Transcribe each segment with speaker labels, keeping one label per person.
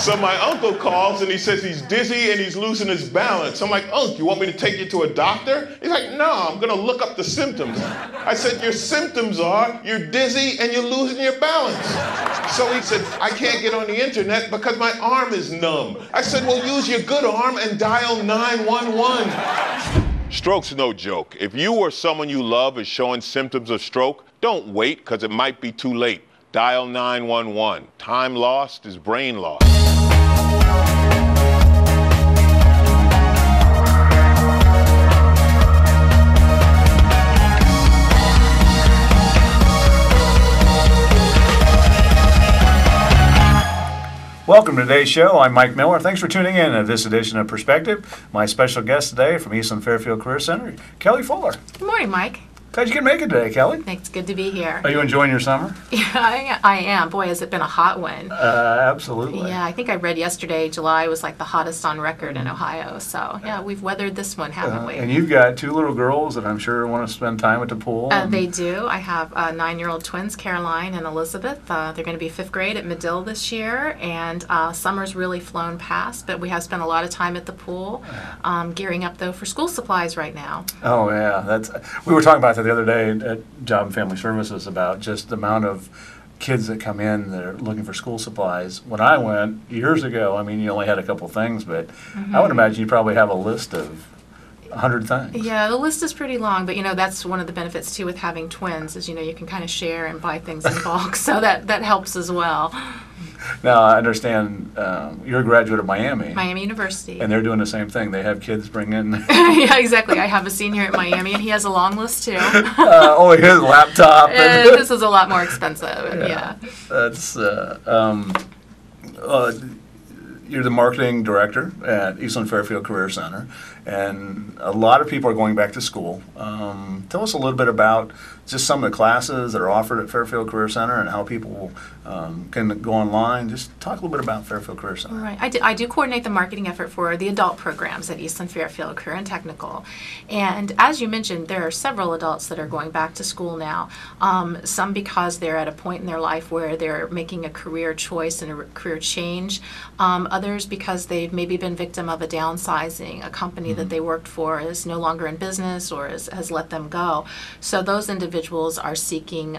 Speaker 1: So my uncle calls and he says he's dizzy and he's losing his balance. I'm like, Unc, you want me to take you to a doctor? He's like, no, I'm gonna look up the symptoms. I said, your symptoms are you're dizzy and you're losing your balance. So he said, I can't get on the internet because my arm is numb. I said, well, use your good arm and dial 911. Stroke's no joke. If you or someone you love is showing symptoms of stroke, don't wait because it might be too late. Dial 911. Time lost is brain lost.
Speaker 2: Welcome to today's show. I'm Mike Miller. Thanks for tuning in to this edition of Perspective. My special guest today from Eastland-Fairfield Career Center, Kelly Fuller.
Speaker 3: Good morning, Mike.
Speaker 2: Glad you can make it today, Kelly.
Speaker 3: It's good to be here.
Speaker 2: Are you enjoying your summer?
Speaker 3: Yeah, I am. Boy, has it been a hot one.
Speaker 2: Absolutely.
Speaker 3: Yeah, I think I read yesterday July was like the hottest on record in Ohio. So, yeah, we've weathered this one, haven't we?
Speaker 2: And you've got two little girls that I'm sure want to spend time at the pool.
Speaker 3: They do. I have 9-year-old twins, Caroline and Elizabeth. They're going to be 5th grade at Medill this year, and summer's really flown past, but we have spent a lot of time at the pool, gearing up, though, for school supplies right now.
Speaker 2: Oh, yeah. We were talking about that the other day at Job and Family Services about just the amount of kids that come in that are looking for school supplies. When I went years ago, I mean, you only had a couple things, but I would imagine you probably have a list of 100 things.
Speaker 3: Yeah, the list is pretty long, but that's one of the benefits too with having twins is you can kind of share and buy things in bulk, so that helps as well.
Speaker 2: Now, I understand you're a graduate of Miami
Speaker 3: University.
Speaker 2: And they're doing the same thing. They have kids bring in...
Speaker 3: Yeah, exactly. I have a senior at Miami, and he has a long list, too.
Speaker 2: Only his laptop.
Speaker 3: This is a lot more expensive, and yeah.
Speaker 2: That's... you're the marketing director at Eastland-Fairfield Career Center, and a lot of people are going back to school. Tell us a little bit about just some of the classes that are offered at Fairfield Career Center and how people can go online. Just talk a little bit about Fairfield Career Center.
Speaker 3: Right. I do coordinate the marketing effort for the adult programs at Eastland-Fairfield Career and Technical. And as you mentioned, there are several adults that are going back to school now. Some because they're at a point in their life where they're making a career choice and a career change. Others because they've maybe been victim of a downsizing. A company that they worked for is no longer in business or has let them go. So those individuals are seeking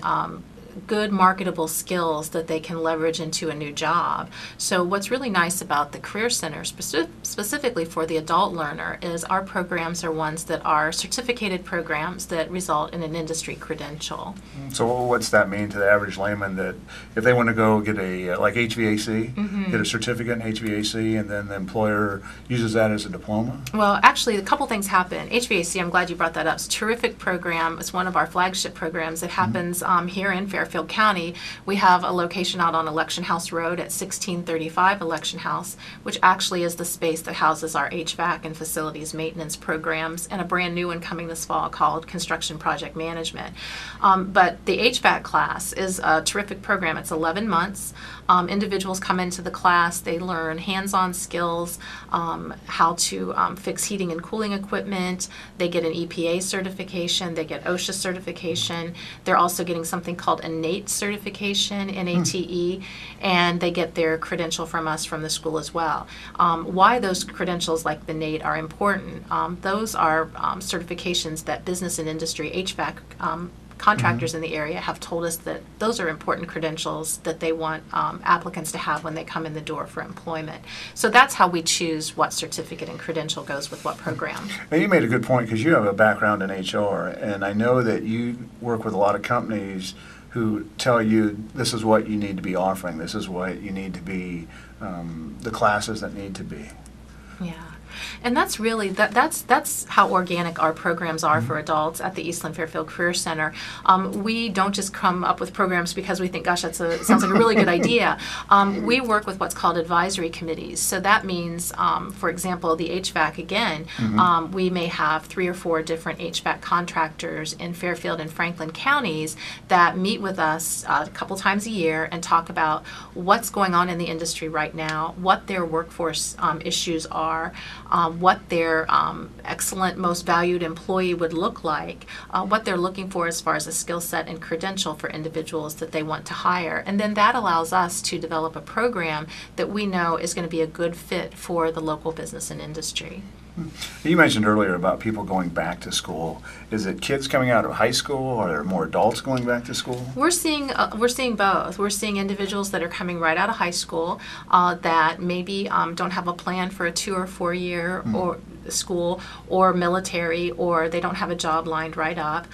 Speaker 3: good marketable skills that they can leverage into a new job. So what's really nice about the Career Center, specifically for the adult learner, is our programs are ones that are certificated programs that result in an industry credential.
Speaker 2: So what's that mean to the average layman, that if they want to go get a, like HVAC, get a certificate in HVAC, and then the employer uses that as a diploma?
Speaker 3: Well, actually, a couple things happen. HVAC, I'm glad you brought that up. It's a terrific program. It's one of our flagship programs. It happens here in Fairfield County. We have a location out on Election House Road at 1635 Election House, which actually is the space that houses our HVAC and facilities maintenance programs, and a brand new one coming this fall called Construction Project Management. But the HVAC class is a terrific program. It's 11 months. Individuals come into the class, they learn hands-on skills, how to fix heating and cooling equipment. They get an EPA certification, they get OSHA certification. They're also getting something called a NATE certification, NATE, and they get their credential from us from the school as well. Why those credentials like the NATE are important, those are certifications that business and industry HVAC contractors in the area have told us that those are important credentials that they want applicants to have when they come in the door for employment. So that's how we choose what certificate and credential goes with what program.
Speaker 2: Now, you made a good point because you have a background in HR, and I know that you work with a lot of companies who tell you this is what you need to be offering, this is what you need to be, the classes that need to be.
Speaker 3: Yeah. And that's really, that's how organic our programs are for adults at the Eastland-Fairfield Career Center. We don't just come up with programs because we think, gosh, sounds like a really good idea. We work with what's called advisory committees. So that means, for example, the HVAC again, we may have 3 or 4 different HVAC contractors in Fairfield and Franklin counties that meet with us a couple times a year and talk about what's going on in the industry right now, what their workforce issues are, what their excellent, most valued employee would look like, what they're looking for as far as a skill set and credential for individuals that they want to hire. And then that allows us to develop a program that we know is going to be a good fit for the local business and industry.
Speaker 2: You mentioned earlier about people going back to school. Is it kids coming out of high school, or are there more adults going back to school?
Speaker 3: We're seeing both. We're seeing individuals that are coming right out of high school that maybe don't have a plan for a 2 or 4 year or school or military, or they don't have a job lined right up.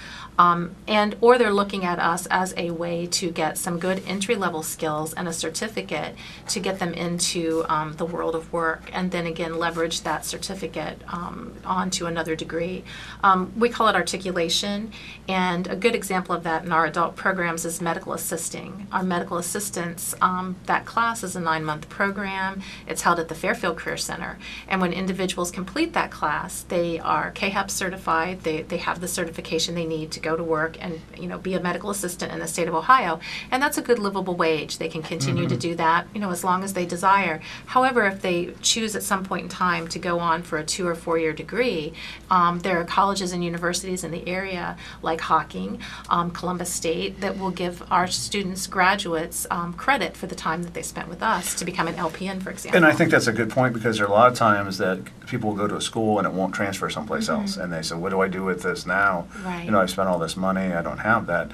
Speaker 3: Or they're looking at us as a way to get some good entry-level skills and a certificate to get them into the world of work, and then again leverage that certificate onto another degree. We call it articulation, and a good example of that in our adult programs is medical assisting. Our medical assistants, that class is a 9-month program. It's held at the Fairfield Career Center, and when individuals complete that class, they are KHAP certified. They have the certification they need to go to work and be a medical assistant in the state of Ohio, and that's a good livable wage. They can continue to do that as long as they desire. However, if they choose at some point in time to go on for a 2 or 4 year degree, there are colleges and universities in the area like Hocking, Columbus State, that will give our students, graduates, credit for the time that they spent with us to become an LPN, for example.
Speaker 2: And I think that's a good point, because there are a lot of times that people will go to a school and it won't transfer someplace else, and they say, what do I do with this now?
Speaker 3: Right.
Speaker 2: I spent all this money, I don't have that.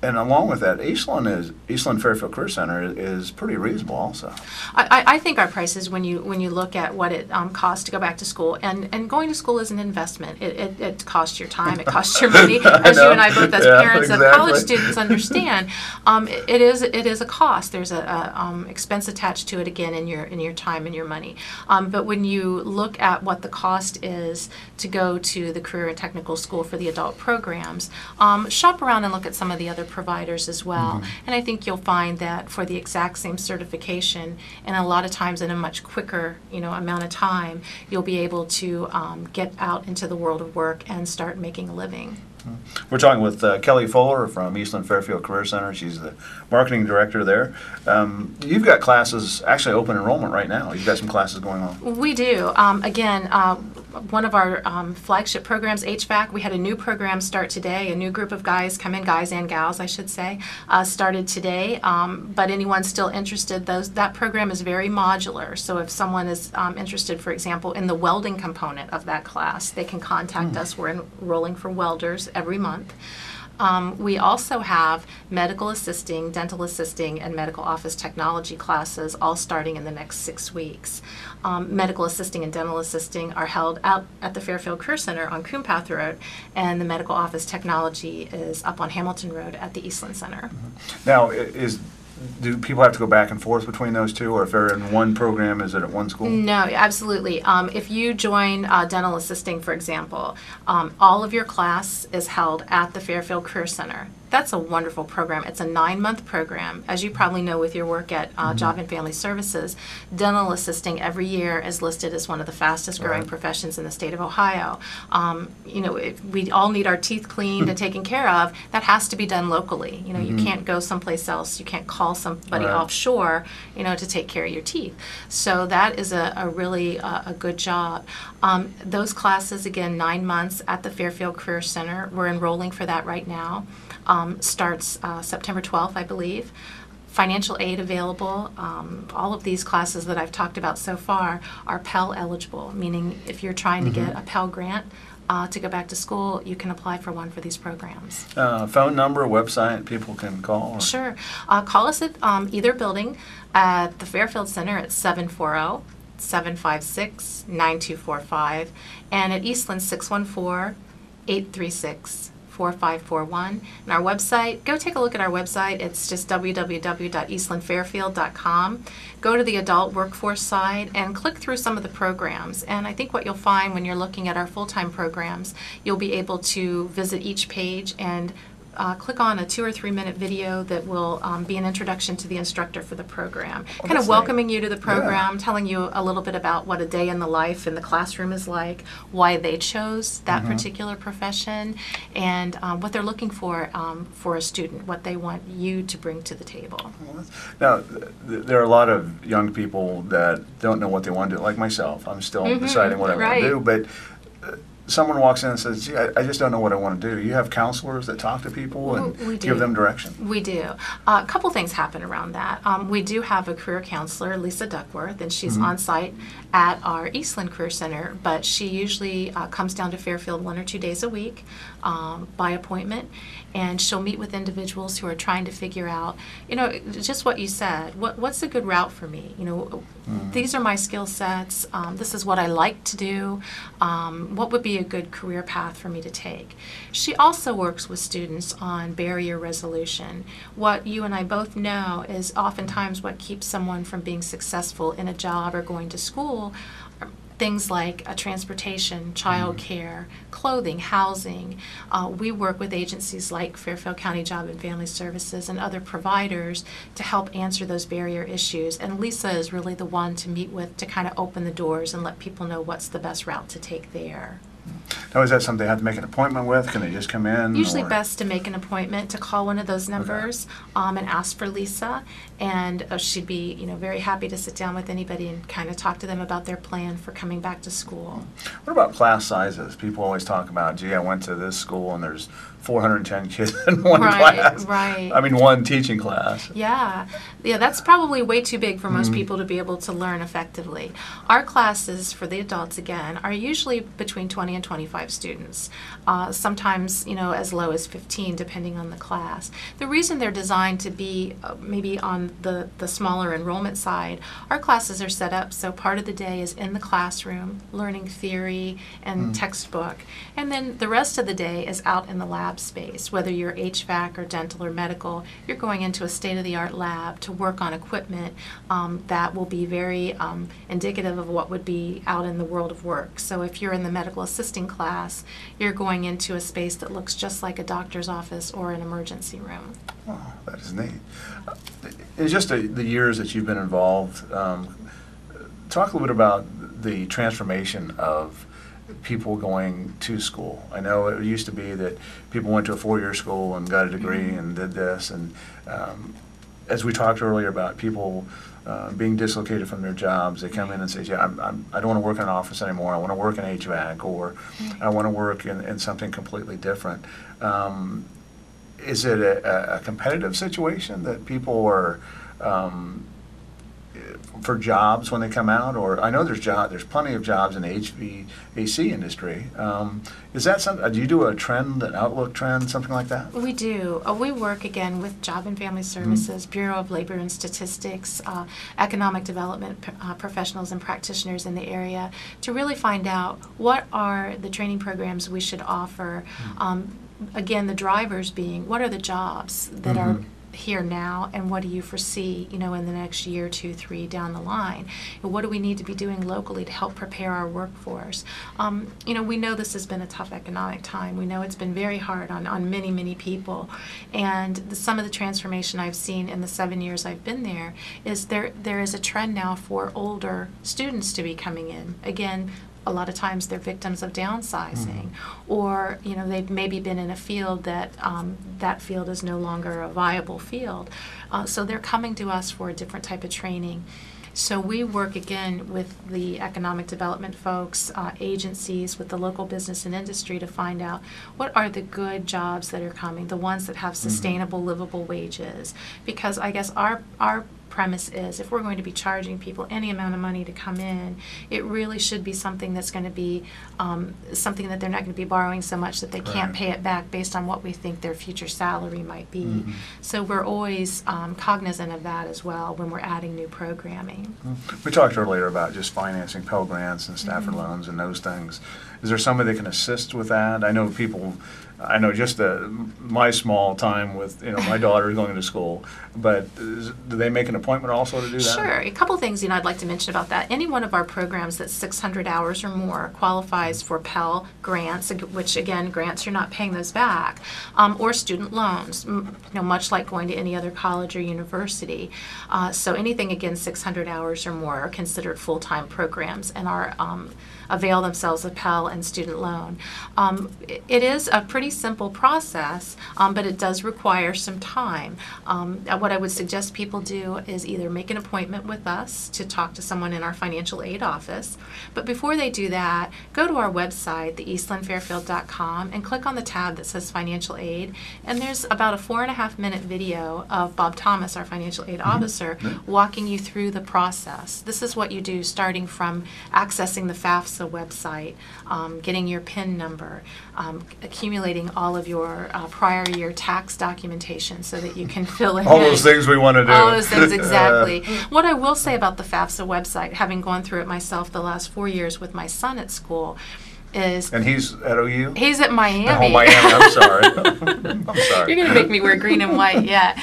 Speaker 2: And along with that, Eastland-Fairfield Career Center is pretty reasonable also.
Speaker 3: I think our prices, when you look at what it costs to go back to school, and going to school is an investment. It costs your time, it costs your money, as you and I both as parents of college students understand. It is a cost. There's a expense attached to it again in your time and your money. But when you look at what the cost is to go to the career and technical school for the adult programs, shop around and look at some of the other providers as well. And I think you'll find that for the exact same certification, and a lot of times in a much quicker amount of time, you'll be able to get out into the world of work and start making a living.
Speaker 2: We're talking with Kelly Fuller from Eastland-Fairfield Career Center. She's the marketing director there. You've got classes, actually open enrollment right now. You've got some classes going on.
Speaker 3: We do. Again, one of our flagship programs, HVAC, we had a new program start today. A new group of guys come in, guys and gals, I should say, started today. But anyone still interested, that program is very modular. So if someone is interested, for example, in the welding component of that class, they can contact us. We're enrolling for welders every month. We also have medical assisting, dental assisting, and medical office technology classes all starting in the next 6 weeks. Medical assisting and dental assisting are held out at the Fairfield Career Center on Coompath Road, and the medical office technology is up on Hamilton Road at the Eastland Center.
Speaker 2: Now, do people have to go back and forth between those two, or if they're in one program, is it at one school?
Speaker 3: No, absolutely. If you join dental assisting, for example, all of your class is held at the Fairfield Career Center. That's a wonderful program. It's a 9-month program. As you probably know with your work at Job and Family Services, dental assisting every year is listed as one of the fastest growing professions in the state of Ohio. If we all need our teeth cleaned and taken care of, that has to be done locally. You can't go someplace else. You can't call somebody offshore, to take care of your teeth. So that is a really a good job. Those classes, again, 9 months at the Fairfield Career Center. We're enrolling for that right now. Starts September 12th, I believe. Financial aid available. All of these classes that I've talked about so far are Pell eligible, meaning if you're trying to get a Pell grant to go back to school, you can apply for one for these programs.
Speaker 2: Phone number, website, people can call? Or?
Speaker 3: Sure. Call us at either building. At the Fairfield Center, it's 740-756-9245, and at Eastland, 614-836-4541. And our website, go take a look at our website. It's just www.eastlandfairfield.com. Go to the adult workforce side and click through some of the programs. And I think what you'll find when you're looking at our full-time programs, you'll be able to visit each page and click on a 2 or 3 minute video that will be an introduction to the instructor for the program, kind
Speaker 2: that's
Speaker 3: of welcoming you to the program, telling you a little bit about what a day in the life in the classroom is like, why they chose that particular profession, and what they're looking for a student, what they want you to bring to the table.
Speaker 2: Now, there are a lot of young people that don't know what they want to do, like myself. I'm still deciding what I want to do, but someone walks in and says, gee, I just don't know what I want to do. You have counselors that talk to people and give them direction?
Speaker 3: We do. A couple things happen around that. We do have a career counselor, Lisa Duckworth, and she's on site at our Eastland Career Center, but she usually comes down to Fairfield 1 or 2 days a week by appointment, and she'll meet with individuals who are trying to figure out, just what you said, what's a good route for me? These are my skill sets. This is what I like to do. What would be a good career path for me to take? She also works with students on barrier resolution. What you and I both know is oftentimes what keeps someone from being successful in a job or going to school are things like transportation, child care, clothing, housing. We work with agencies like Fairfield County Job and Family Services and other providers to help answer those barrier issues. And Lisa is really the one to meet with to kind of open the doors and let people know what's the best route to take there.
Speaker 2: Now, is that something they have to make an appointment with? Can they just come in?
Speaker 3: Usually best to make an appointment, to call one of those numbers and ask for Lisa, and she'd be very happy to sit down with anybody and kind of talk to them about their plan for coming back to school.
Speaker 2: What about class sizes? People always talk about, gee, I went to this school and there's 410 kids in one class.
Speaker 3: Right.
Speaker 2: I mean, one teaching class.
Speaker 3: Yeah, that's probably way too big for most people to be able to learn effectively. Our classes for the adults, again, are usually between 20 and 25 students. Sometimes, as low as 15, depending on the class. The reason they're designed to be maybe on the smaller enrollment side, our classes are set up so part of the day is in the classroom, learning theory and textbook, and then the rest of the day is out in the lab space. Whether you're HVAC or dental or medical, you're going into a state-of-the-art lab to work on equipment that will be very indicative of what would be out in the world of work. So if you're in the medical assisting class, you're going into a space that looks just like a doctor's office or an emergency room.
Speaker 2: Oh, that is neat. In just the years that you've been involved, talk a little bit about the transformation of people going to school. I know it used to be that people went to a 4-year school and got a degree and did this, and as we talked earlier about people being dislocated from their jobs, they come in and say, yeah, I don't want to work in an office anymore, I want to work in HVAC, or I want to work in something completely different. Is it a competitive situation that people are for jobs when they come out? Or I know there's plenty of jobs in the HVAC industry. Is that something? Do you do a trend, an outlook trend, something like that?
Speaker 3: We do. We work again with Job and Family Services, Bureau of Labor and Statistics, economic development professionals and practitioners in the area to really find out what are the training programs we should offer. Again, the drivers being, what are the jobs that are here now, and what do you foresee, in the next year, 2, 3 down the line? And what do we need to be doing locally to help prepare our workforce? We know this has been a tough economic time. We know it's been very hard on many, many people. And some of the transformation I've seen in the 7 years I've been there is there is a trend now for older students to be coming in. Again, a lot of times they're victims of downsizing, or they've maybe been in a field that that field is no longer a viable field. So they're coming to us for a different type of training. So we work again with the economic development folks, agencies, with the local business and industry to find out what are the good jobs that are coming, the ones that have sustainable, livable wages. Because I guess our premise is, if we're going to be charging people any amount of money to come in, it really should be something that's going to be something that they're not going to be borrowing so much that they can't pay it back based on what we think their future salary might be. So we're always cognizant of that as well when we're adding new programming.
Speaker 2: We talked earlier about just financing Pell Grants and Stafford loans and those things. Is there somebody that can assist with that? I know people I know just my small time with my daughter going to school, but do they make an appointment also to do that?
Speaker 3: Sure. A couple things I'd like to mention about that. Any one of our programs that's 600 hours or more qualifies for Pell grants, which again, grants you're not paying those back, or student loans. Much like going to any other college or university. So anything again 600 hours or more are considered full-time programs and are avail themselves of Pell and student loan. It is a pretty simple process, but it does require some time. What I would suggest people do is either make an appointment with us to talk to someone in our financial aid office, but before they do that, go to our website, theeastlandfairfield.com, and click on the tab that says financial aid, and there's about a 4.5-minute video of Bob Thomas, our financial aid officer, walking you through the process. This is what you do starting from accessing the FAFSA website, getting your PIN number, accumulating all of your prior year tax documentation so that you can fill in
Speaker 2: all those things we want to do.
Speaker 3: All those things, exactly. What I will say about the FAFSA website, having gone through it myself the last 4 years with my son at school, is...
Speaker 2: And he's at OU?
Speaker 3: He's at Miami.
Speaker 2: Oh, Miami, I'm sorry. I'm sorry.
Speaker 3: You're going to make me wear green and white, yeah.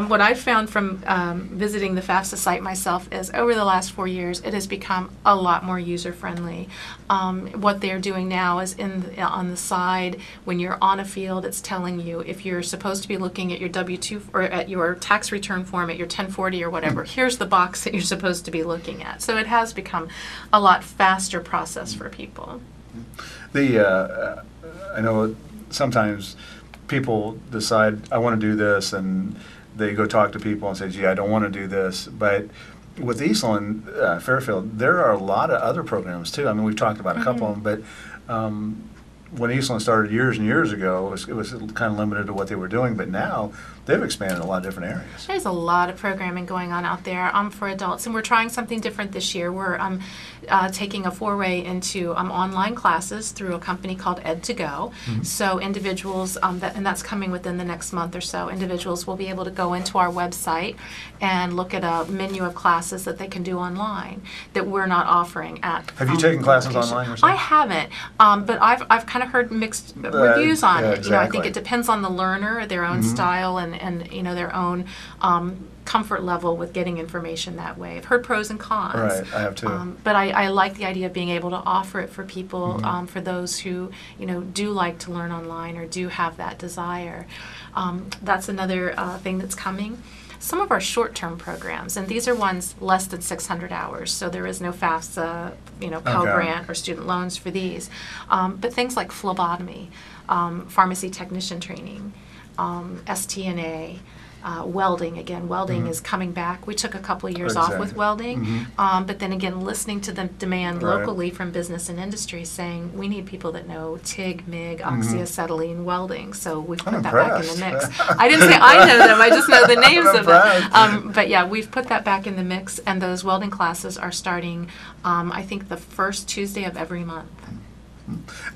Speaker 3: What I've found from visiting the FAFSA site myself is over the last 4 years, it has become a lot more user-friendly. What they're doing now is on the side, when you're on a field, it's telling you if you're supposed to be looking at your W-2 or at your tax return form at your 1040 or whatever, here's the box that you're supposed to be looking at. So it has become a lot faster process for people.
Speaker 2: I know sometimes people decide, I want to do this, and they go talk to people and say, gee, I don't want to do this. But with Eastland Fairfield, there are a lot of other programs too. I mean, we've talked about a couple of them, but when Eastland started years and years ago, it was kind of limited to what they were doing, but now they've expanded in a lot of different areas.
Speaker 3: There's a lot of programming going on out there for adults, and we're trying something different this year. We're taking a foray into online classes through a company called Ed2Go. So individuals, and that's coming within the next month or so, individuals will be able to go into our website and look at a menu of classes that they can do online that we're not offering at.
Speaker 2: Have you taken classes online yourself?
Speaker 3: I haven't, but I've kind of heard mixed reviews on it.
Speaker 2: Exactly.
Speaker 3: I think it depends on the learner, their own style, and their own comfort level with getting information that way. I've heard pros and cons.
Speaker 2: Right, I have too.
Speaker 3: But I like the idea of being able to offer it for people, for those who do like to learn online or do have that desire. That's another thing that's coming. Some of our short-term programs, and these are ones less than 600 hours, so there is no FAFSA, Pell Grant or student loans for these. But things like phlebotomy, pharmacy technician training, STNA, welding. Again, welding is coming back. We took a couple of years off with welding, but then again, listening to the demand locally from business and industry saying, we need people that know TIG, MIG, oxyacetylene welding, so we've put that back in the mix. I didn't say I know them, I just know the names of them. But yeah, we've put that back in the mix, and those welding classes are starting, I think, the first Tuesday of every month.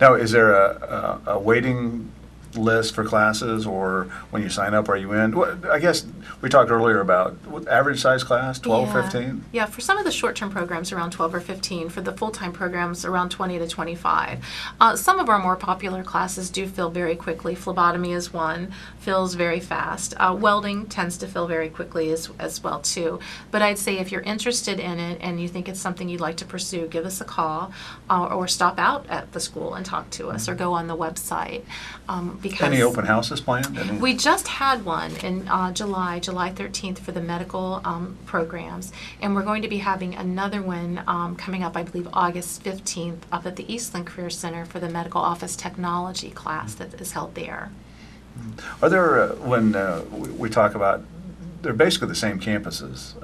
Speaker 2: Now, is there a waiting list for classes, or when you sign up, are you in? Well, I guess we talked earlier about average size class, 12, 15?
Speaker 3: Yeah, for some of the short-term programs around 12 or 15, for the full-time programs around 20 to 25. Some of our more popular classes do fill very quickly. Phlebotomy is one, fills very fast. Welding tends to fill very quickly as well too. But I'd say if you're interested in it and you think it's something you'd like to pursue, give us a call or stop out at the school and talk to us, or go on the website.
Speaker 2: Any open houses planned?
Speaker 3: We just had one in July 13th for the medical programs, and we're going to be having another one coming up, I believe, August 15th up at the Eastland Career Center for the medical office technology class that is held there.
Speaker 2: Are there, when we talk about, they're basically the same campuses.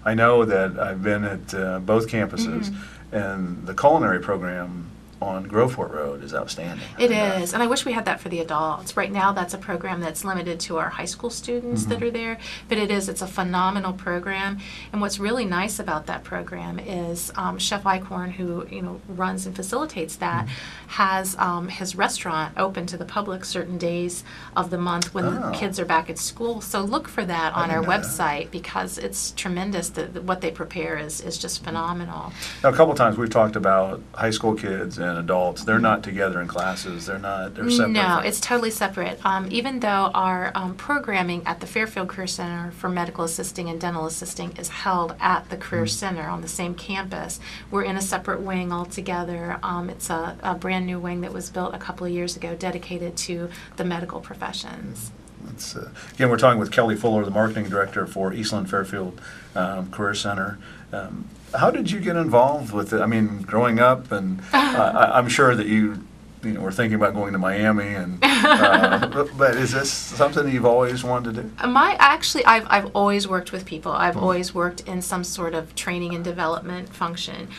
Speaker 2: I know that I've been at both campuses, and the culinary program on Groveport Road is outstanding.
Speaker 3: It is, and I wish we had that for the adults. Right now, that's a program that's limited to our high school students that are there, but it's a phenomenal program. And what's really nice about that program is Chef Eichhorn, who runs and facilitates that, has his restaurant open to the public certain days of the month when the kids are back at school. So look for that on our website, because it's tremendous. What they prepare is just phenomenal.
Speaker 2: Now, a couple times we've talked about high school kids and adults, they're not together in classes. They're separate.
Speaker 3: No, it's totally separate. Even though our programming at the Fairfield Career Center for medical assisting and dental assisting is held at the Career Center on the same campus, we're in a separate wing altogether. It's a brand new wing that was built a couple of years ago dedicated to the medical professions.
Speaker 2: Again, we're talking with Kelly Fuller, the marketing director for Eastland-Fairfield Career Center. How did you get involved with it? I mean, growing up, and I'm sure that you were thinking about going to Miami, and but is this something you've always wanted to do?
Speaker 3: I've always worked with people. I've always worked in some sort of training and development function.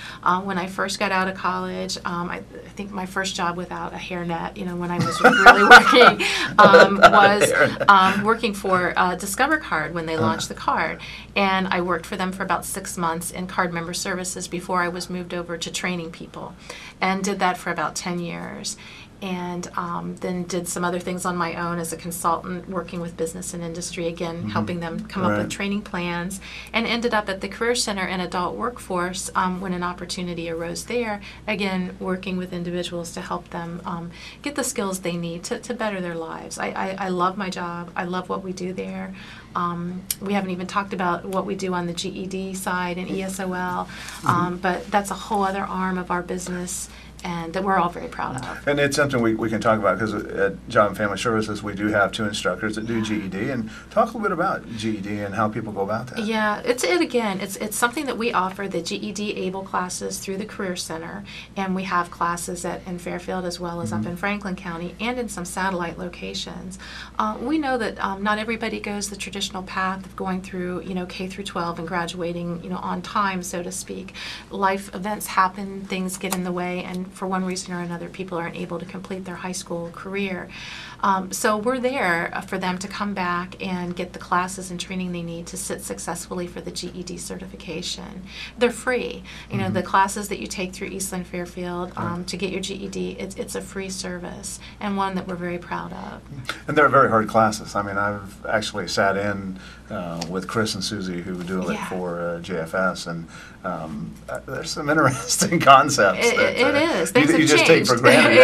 Speaker 3: When I first got out of college, I think my first job without a hairnet, when I was really working, was working for Discover Card when they launched the card. And I worked for them for about 6 months in card member services before I was moved over to training people, and did that for about 10 years. And then did some other things on my own as a consultant, working with business and industry, again, helping them come up with training plans, and ended up at the Career Center and Adult Workforce when an opportunity arose there, again, working with individuals to help them get the skills they need to better their lives. I love my job. I love what we do there. We haven't even talked about what we do on the GED side and ESOL, but that's a whole other arm of our business, and that we're all very proud of.
Speaker 2: And it's something we can talk about, because at Job and Family Services we do have 2 instructors that do GED, and talk a little bit about GED and how people go about that.
Speaker 3: Yeah, it's something that we offer, the GED ABLE classes through the Career Center, and we have classes in Fairfield as well as up in Franklin County and in some satellite locations. We know that not everybody goes the traditional path of going through K through 12 and graduating on time, so to speak. Life events happen, things get in the way, and for one reason or another, people aren't able to complete their high school career. So we're there for them to come back and get the classes and training they need to sit successfully for the GED certification. They're free. The classes that you take through Eastland-Fairfield to get your GED, it's a free service, and one that we're very proud of.
Speaker 2: And they're very hard classes. I mean, I've actually sat in with Chris and Susie, who do it for JFS, and there's some interesting concepts.
Speaker 3: It is. Things have
Speaker 2: you just take
Speaker 3: changed.
Speaker 2: for granted.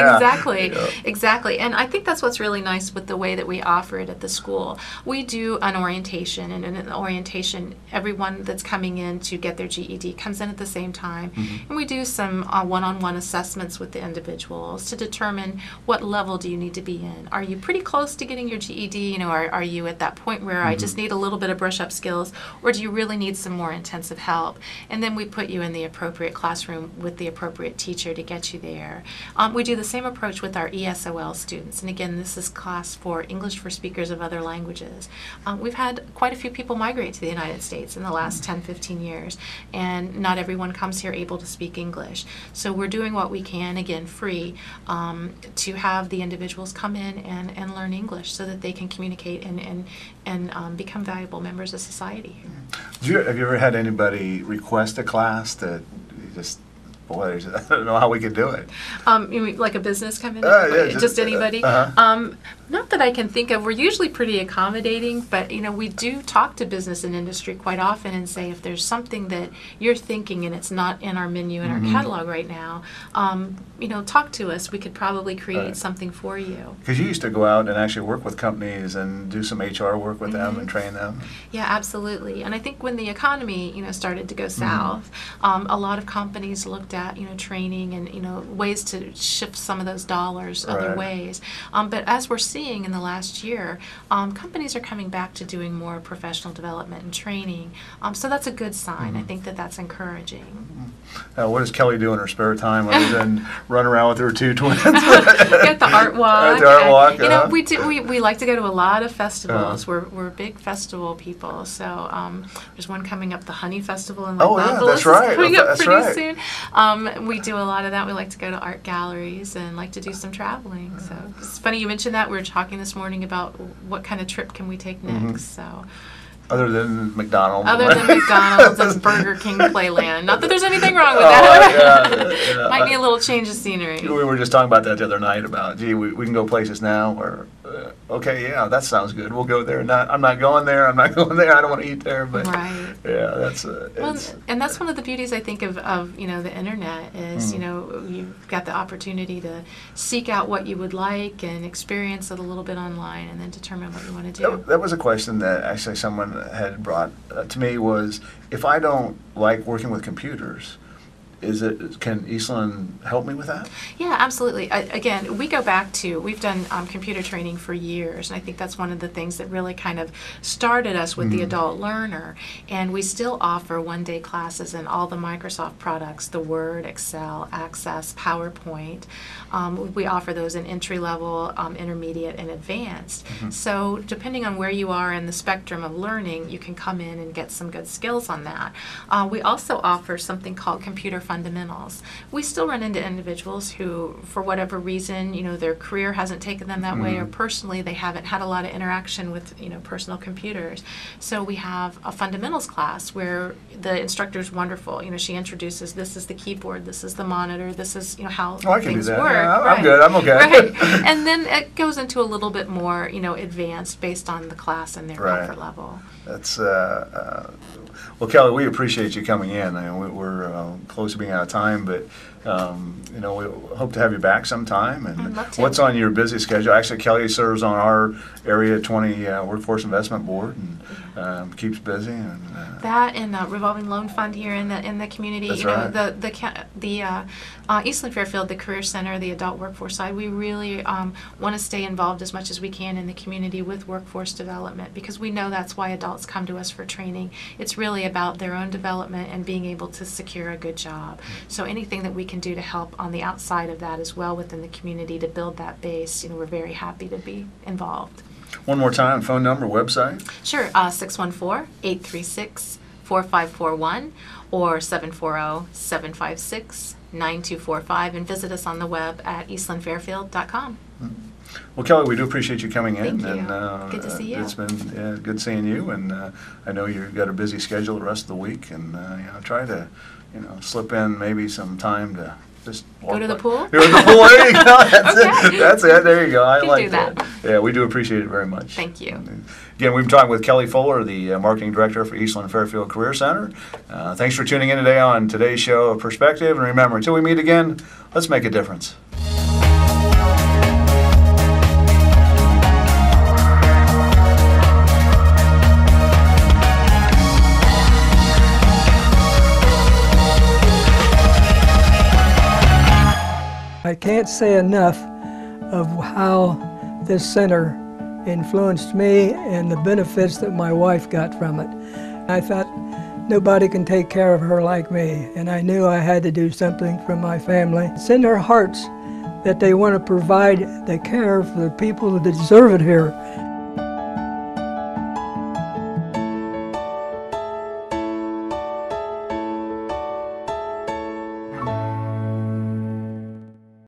Speaker 3: Exactly. And I think that's what's really nice with the way that we offer it at the school. We do an orientation, and in an orientation, everyone that's coming in to get their GED comes in at the same time, and we do some one-on-one assessments with the individuals to determine what level do you need to be in. Are you pretty close to getting your GED? Are you at that point where I just need a little bit of brush-up skills, or do you really need some more intensive help? And then we put you in the appropriate classroom with the appropriate teacher to get you there. We do the same approach with our ESOL students, and again, this is class for English for speakers of other languages. We've had quite a few people migrate to the United States in the last 10-15 years, and not everyone comes here able to speak English. So we're doing what we can, again, free, to have the individuals come in and learn English so that they can communicate and become valuable members of society.
Speaker 2: Have you ever had anybody request a class that you just, boy, I don't know how we could do it?
Speaker 3: You mean like a business come in?
Speaker 2: Yeah,
Speaker 3: just anybody? Not that I can think of. We're usually pretty accommodating, but we do talk to business and industry quite often and say, if there's something that you're thinking and it's not in our menu in our catalog right now, talk to us. We could probably create something for you. Because
Speaker 2: you used to go out and actually work with companies and do some HR work with them and train them.
Speaker 3: Yeah, absolutely. And I think when the economy, started to go south, a lot of companies looked at, training and, ways to shift some of those dollars other ways. But as we're seeing in the last year, companies are coming back to doing more professional development and training. So that's a good sign. I think that's encouraging.
Speaker 2: What does Kelly do in her spare time other than run around with her 2 twins?
Speaker 3: Get the art walk.
Speaker 2: The art walk.
Speaker 3: We like to go to a lot of festivals. We're big festival people. So there's one coming up, the Honey Festival in Los Angeles.
Speaker 2: That's right.
Speaker 3: Coming up pretty soon. We do a lot of that. We like to go to art galleries and like to do some traveling. So it's funny you mentioned that. We were talking this morning about what kind of trip can we take next. So.
Speaker 2: Other than McDonald's.
Speaker 3: Other than McDonald's and Burger King Playland. Not that there's anything wrong with that. Might need a little change of scenery.
Speaker 2: We were just talking about that the other night about, we can go places now where okay, yeah, that sounds good. We'll go there. I'm not going there. I'm not going there. I don't want to eat there. But
Speaker 3: Right.
Speaker 2: yeah, that's
Speaker 3: Well, and that's one of the beauties, I think, of you know, the internet is, you know, you've got the opportunity to seek out what you would like and experience it a little bit online and then determine what you want to do.
Speaker 2: that was a question that actually someone had brought to me was, if I don't like working with computers, can Eastland help me with that?
Speaker 3: Yeah, absolutely. Again, we go back to, we've done computer training for years, and I think that's one of the things that really kind of started us with the adult learner. And we still offer one-day classes in all the Microsoft products, the Word, Excel, Access, PowerPoint. We offer those in entry-level, intermediate, and advanced. So depending on where you are in the spectrum of learning, you can come in and get some good skills on that. We also offer something called computer fundamentals. We still run into individuals who, for whatever reason, you know, their career hasn't taken them that way, or personally they haven't had a lot of interaction with, you know, personal computers. So we have a fundamentals class where the instructor is wonderful. You know, she introduces, this is the keyboard, this is the monitor, this is, you know, how
Speaker 2: I can
Speaker 3: things
Speaker 2: do that.
Speaker 3: work.
Speaker 2: Yeah, I'm
Speaker 3: Right.
Speaker 2: good. I'm okay.
Speaker 3: Right. And then it goes into a little bit more, you know, advanced based on the class and their
Speaker 2: Right.
Speaker 3: comfort level.
Speaker 2: That's well, Kelly, we appreciate you coming in. I mean, we're close to being out of time, but you know, we hope to have you back sometime.
Speaker 3: I'd
Speaker 2: And
Speaker 3: love to.
Speaker 2: what's on your busy schedule? Actually, Kelly serves on our Area 20 Workforce Investment Board and keeps busy. And
Speaker 3: That and the revolving loan fund here in the community.
Speaker 2: That's
Speaker 3: you know,
Speaker 2: right.
Speaker 3: the Eastland-Fairfield, the Career Center, the adult workforce side, we really want to stay involved as much as we can in the community with workforce development, because we know that's why adults come to us for training. It's really about their own development and being able to secure a good job. So anything that we can do to help on the outside of that as well within the community to build that base, you know, we're very happy to be involved.
Speaker 2: one more time, phone number, website.
Speaker 3: Sure, 614-836-4541 or 740-756-9245, and visit us on the web at eastlandfairfield.com.
Speaker 2: Well, Kelly, we do appreciate you coming in.
Speaker 3: Thank you.
Speaker 2: And,
Speaker 3: Good to see you.
Speaker 2: It's been good seeing you, and I know you've got a busy schedule the rest of the week, and you know, try to, you know, slip in maybe some time to just
Speaker 3: Go to the pool?
Speaker 2: Go to the pool. There you go. That's
Speaker 3: Okay.
Speaker 2: it. That's it. There you go. I
Speaker 3: Can
Speaker 2: like
Speaker 3: do that.
Speaker 2: Yeah, we do appreciate it very much.
Speaker 3: Thank you.
Speaker 2: Again, we've been talking with Kelly Fuller, the Marketing Director for Eastland-Fairfield Career Center. Thanks for tuning in today on today's show of Perspective. And remember, until we meet again, let's make a difference.
Speaker 4: I can't say enough of how this center influenced me and the benefits that my wife got from it. I thought nobody can take care of her like me, and I knew I had to do something for my family. It's in their hearts that they want to provide the care for the people that deserve it here.